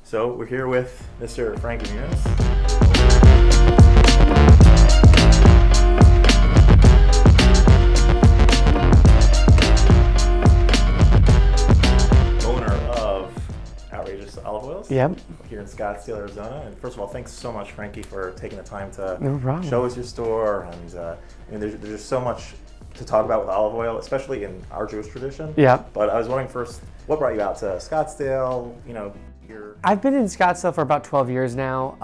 So we're here with Mr. Frankie Muniz. Owner of Outrageous Olive Oils. Yep. Here in Scottsdale, Arizona. And first of all, thanks so much, Frankie, for taking the time to No problem. show us your store. And there's just so much to talk about with olive oil, especially in our Jewish tradition. Yeah. But I was wondering first, what brought you out to Scottsdale? I've been in Scottsdale for about 12 years now.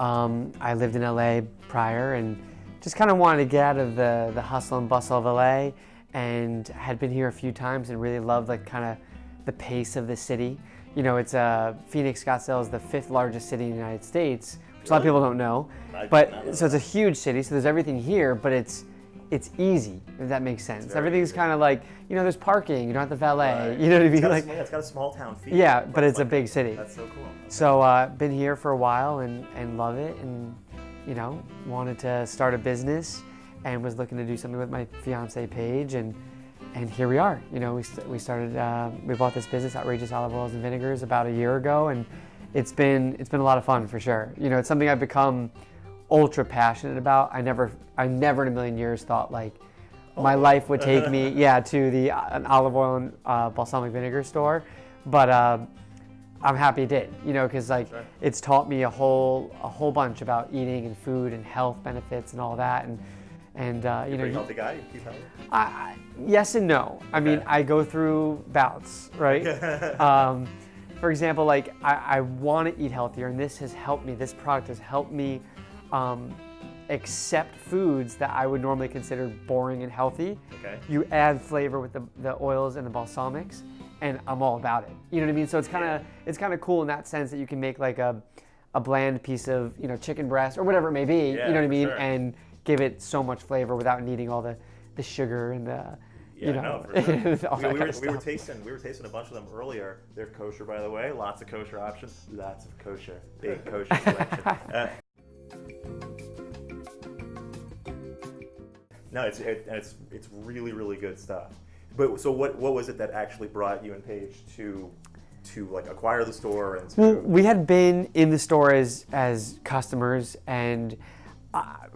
I lived in LA prior and just kind of wanted to get out of the hustle and bustle of LA, and had been here a few times and really loved the pace of the city. You know, it's Phoenix, Scottsdale is the 5th largest city in the United States, which a lot of people don't know. So it's a huge city, so there's everything here, but it's easy, if that makes sense. Everything's kind of like, there's parking, you don't have to valet, Right. You know what I mean? It's got a small town feel. Yeah, but it's a big city. That's so cool. So been here for a while and love it, and wanted to start a business and was looking to do something with my fiance Paige, and here we are. We started we bought this business, Outrageous Olive Oils and Vinegars, about a year ago, and it's been a lot of fun for sure. It's something I've become ultra passionate about. I never in a million years thought my life would take me to an olive oil and balsamic vinegar store, but I'm happy it did, because Sure. it's taught me a whole bunch about eating and food and health benefits and all that, and You're a pretty healthy guy. You keep healthy? Yes and no. I mean, I go through bouts, right? For example, I want to eat healthier, and this has helped me. This product has helped me accept foods that I would normally consider boring and healthy. Okay. You add flavor with the oils and the balsamics, and I'm all about it. You know what I mean? So it's kind of cool in that sense that you can make like a bland piece of chicken breast or whatever it may be. Yeah, you know what I mean? sure. And give it so much flavor without needing all the sugar and the For sure. all that we kind of were stuff. tasting a bunch of them earlier. They're kosher, by the way. Lots of kosher options. Lots of kosher. Big kosher selection. No, it's really, really good stuff. But so what was it that actually brought you and Paige to acquire the store and to? Well, we had been in the store as customers, and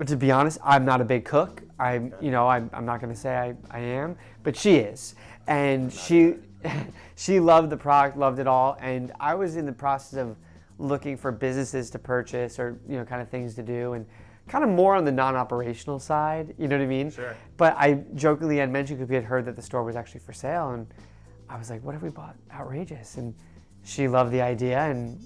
to be honest, I'm not a big cook. I'm not going to say I am, but she is, and she loved the product, loved it all, and I was in the process of looking for businesses to purchase or kind of things to do, and kind of more on the non-operational side, you know what I mean? Sure. But I jokingly had mentioned, because we had heard that the store was actually for sale, and I was like, what if we bought Outrageous? And she loved the idea, and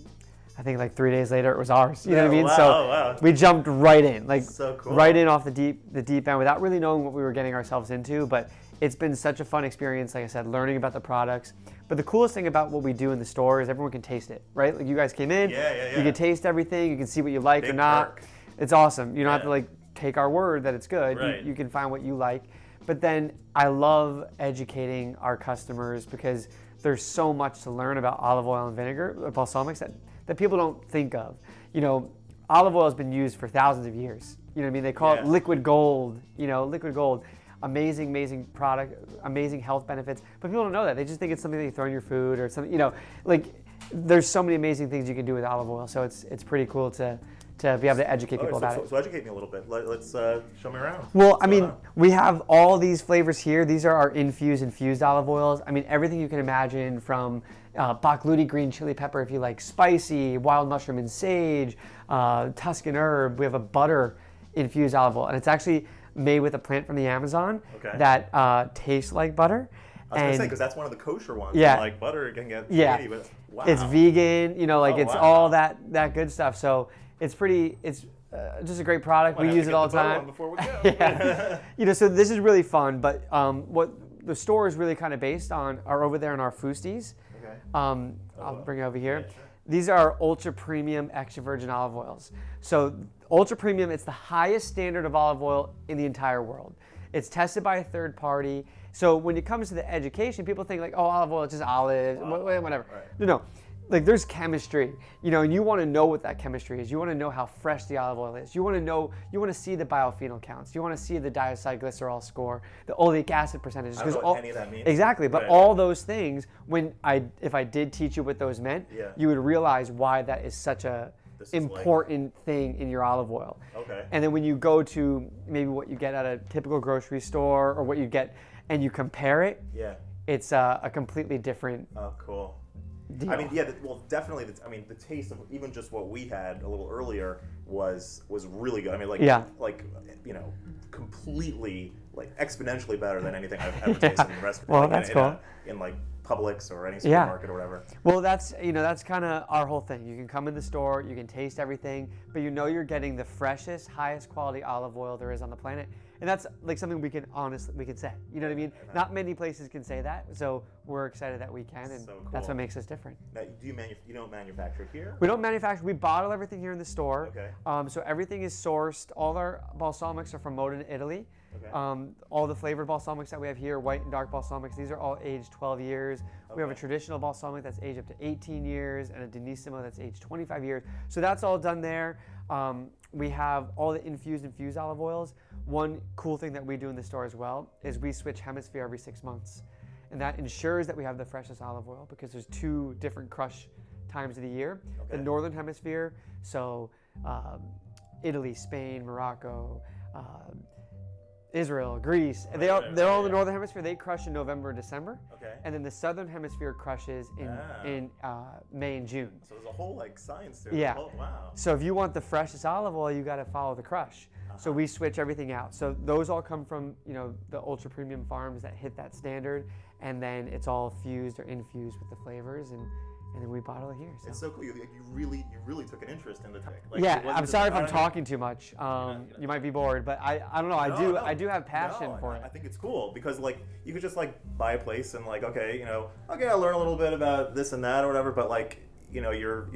I think 3 days later it was ours. You know what I mean? Wow, So wow. we jumped right in, So cool. right in off the deep end without really knowing what we were getting ourselves into. But it's been such a fun experience, like I said, learning about the products. But the coolest thing about what we do in the store is everyone can taste it, right? Like you guys came in, Yeah. you can taste everything, you can see what you like or Big not. perk. It's awesome. You don't have to take our word that it's good. Right. You can find what you like. But then I love educating our customers, because there's so much to learn about olive oil and vinegar, balsamics, that people don't think of. Olive oil has been used for thousands of years. You know what I mean? They call it liquid gold. Liquid gold. Amazing product, amazing health benefits. But people don't know that. They just think it's something that you throw in your food or something. There's so many amazing things you can do with olive oil. So it's pretty cool to be able to educate people about it. So educate me a little bit. Let's show me around. Well, I mean, we have all these flavors here. These are our infused olive oils. I mean, everything you can imagine, from bakludi green chili pepper if you like spicy, wild mushroom and sage, Tuscan herb. We have a butter infused olive oil, and it's actually made with a plant from the Amazon that tastes like butter. I was going to say, because that's one of the kosher ones. Yeah. Like butter can get Yeah. but wow. It's vegan, it's wow. all that good stuff. So it's just a great product. Might We have use to it get all the the butter time. one before we go. Yeah. So this is really fun, but what the store is really kind of based on are over there in our Foosties. Okay. I'll bring it over here. Yeah, sure. These are ultra premium extra virgin olive oils. So ultra premium, it's the highest standard of olive oil in the entire world. It's tested by a third party. So when it comes to the education, people think oh, olive oil is just olives, whatever. Right. No. like there's chemistry, and you want to know what that chemistry is. You want to know how fresh the olive oil is. You want to see the biophenol counts. You want to see the diacylglycerol score, the oleic acid percentages. I don't know what any of that means. Exactly, but Right. all those things, if I did teach you what those meant, Yeah. you would realize why that is such a This is important thing in your olive oil. Okay. And then when you go to maybe what you get at a typical grocery store or what you get, and you compare it, Yeah. it's a completely different Oh, cool. deal. I mean, yeah. Well, definitely. The taste of even just what we had a little earlier was really good. I mean, like completely, like exponentially better than anything I've ever tasted in the restaurant. Well, like, that's in cool. In like Publix or any Yeah. supermarket or whatever. Well, that's kind of our whole thing. You can come in the store, you can taste everything, but you're getting the freshest, highest quality olive oil there is on the planet. And that's like something we can say. You know what I mean? Not many places can say that, so we're excited that we can, and So that's cool. what makes us different. Now, you don't manufacture it here? We don't manufacture. We bottle everything here in the store. Okay. So everything is sourced. All our balsamics are from Modena, Italy. Okay. All the flavored balsamics that we have here, white and dark balsamics, these are all aged 12 years. We have a Okay. traditional balsamic that's aged up to 18 years and a Denissimo that's aged 25 years. So that's all done there. We have all the infused olive oils. One cool thing that we do in the store as well is we switch hemisphere every 6 months. And that ensures that we have the freshest olive oil because there's 2 different crush times of the year. Okay. The northern hemisphere, so Italy, Spain, Morocco, Israel, Greece, they're all in the northern hemisphere. They crush in November and December. Okay. And then the southern hemisphere crushes in May and June. So there's a whole like science to it. Yeah. Oh, wow. So if you want the freshest olive oil, you got to follow the crush. So we switch everything out. So those all come from the ultra premium farms that hit that standard, and then it's all fused or infused with the flavors, and then we bottle it here. So. It's so cool. You really took an interest in the tech. Like, Yeah, it wasn't I'm just sorry if like, I'm talking too much. You might be bored, but I don't know. I do have passion for it. I think it's cool because like you could just like buy a place and like okay I'll learn a little bit about this and that or whatever, but like you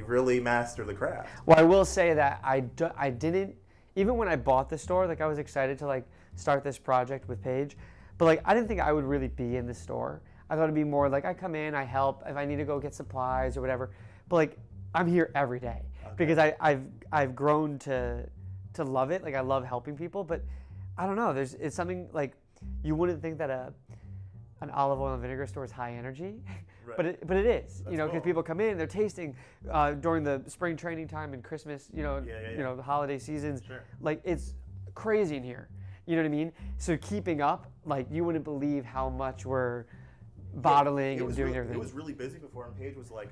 really master the craft. Well, I will say that I didn't, even when I bought the store, like I was excited to like start this project with Paige, but like I didn't think I would really be in the store. I thought it'd be more like I come in, I help if I need to go get supplies or whatever. But like I'm here every day because I've grown to love it. Like I love helping people, but I don't know. It's something like you wouldn't think that an olive oil and vinegar store is high energy, Right. but it is. That's Because cool. people come in, they're tasting during the spring training time and Christmas. The holiday seasons. Sure. Like it's crazy in here. You know what I mean? So keeping up, like you wouldn't believe how much we're bottling and doing everything. It was really busy before, and Paige was like,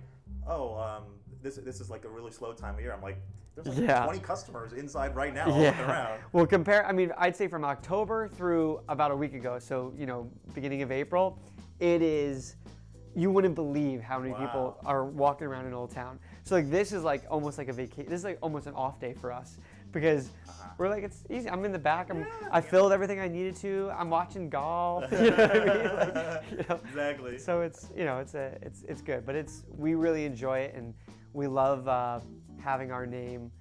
this is like a really slow time of year. I'm like, there's like 20 customers inside right now all looking around. Well, I'd say from October through about a week ago, so beginning of April, it is, you wouldn't believe how many people are walking around in Old Town. So like this is like almost like a vacation. This is like almost an off day for us because we're like, it's easy. I'm in the back. I filled everything I needed to. I'm watching golf. You know what I mean? Like, Exactly. So it's it's good, but we really enjoy it, and we love having our name,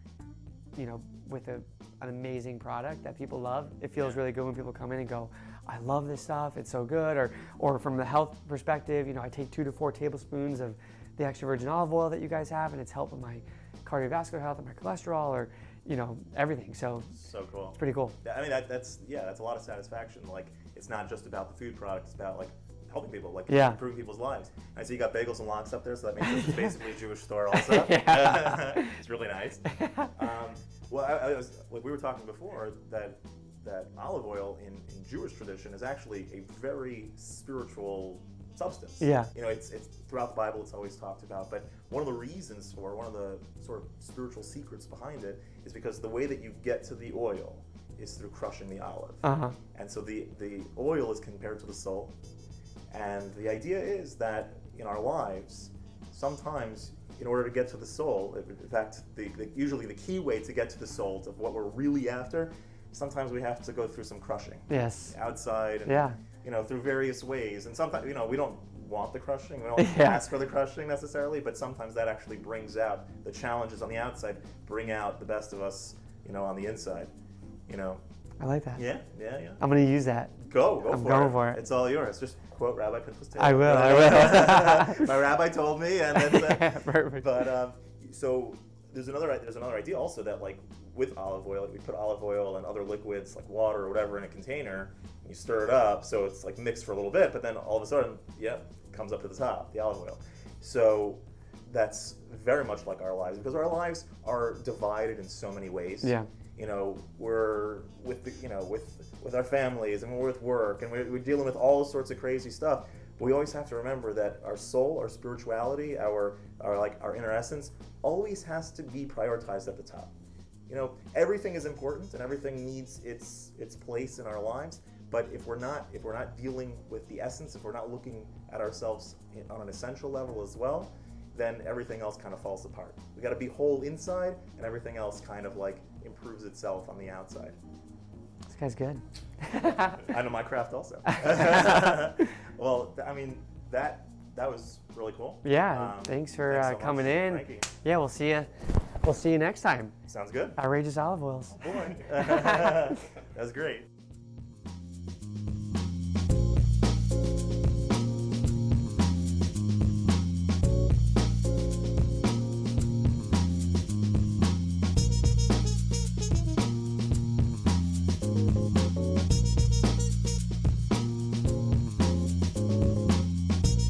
with an amazing product that people love. It feels really good when people come in and go, I love this stuff. It's so good. Or from the health perspective, I take 2 to 4 tablespoons of the extra virgin olive oil that you guys have, and it's helping my cardiovascular health and my cholesterol, or everything. So cool. it's pretty cool. I mean that's a lot of satisfaction. Like it's not just about the food product; it's about like helping people, like improving people's lives. I see you got bagels and lox up there, so that means it's basically a Jewish store also. It's really nice. We were talking before that olive oil in Jewish tradition is actually a very spiritual substance. Yeah. It's throughout the Bible, it's always talked about, but one of the sort of spiritual secrets behind it is because the way that you get to the oil is through crushing the olive. And so the oil is compared to the soul. And the idea is that in our lives, sometimes in order to get to the soul, in fact, usually the key way to get to the soul of what we're really after, sometimes we have to go through some crushing. Yes. Outside and through various ways. And sometimes we don't want the crushing, we don't ask for the crushing necessarily, but sometimes that actually brings out the challenges on the outside, bring out the best of us, on the inside. I like that. Yeah. I'm going to use that. Go I'm for going it. for it. It's all yours. Just quote Rabbi Taylor. I will. My rabbi told me, and that's it. Perfect. But so there's another idea also that like with olive oil, we put olive oil and other liquids like water or whatever in a container, and you stir it up, so it's like mixed for a little bit, but then all of a sudden, comes up to the top, the olive oil. So that's very much like our lives, because our lives are divided in so many ways. Yeah. You know, we're with with our families, and we're with work, and we're dealing with all sorts of crazy stuff. But we always have to remember that our soul, our spirituality, our inner essence, always has to be prioritized at the top. You know, everything is important, and everything needs its place in our lives. But if we're not dealing with the essence, if we're not looking at ourselves on an essential level as well, then everything else kind of falls apart. We got to be whole inside, and everything else kind of like improves itself on the outside. This guy's good. I know my craft also. Well, I mean, that was really cool. Yeah, thanks for thanks so coming much, in. Frankie. Yeah, we'll see you. We'll see you next time. Sounds good. Outrageous Olive Oils. Boy. That was great.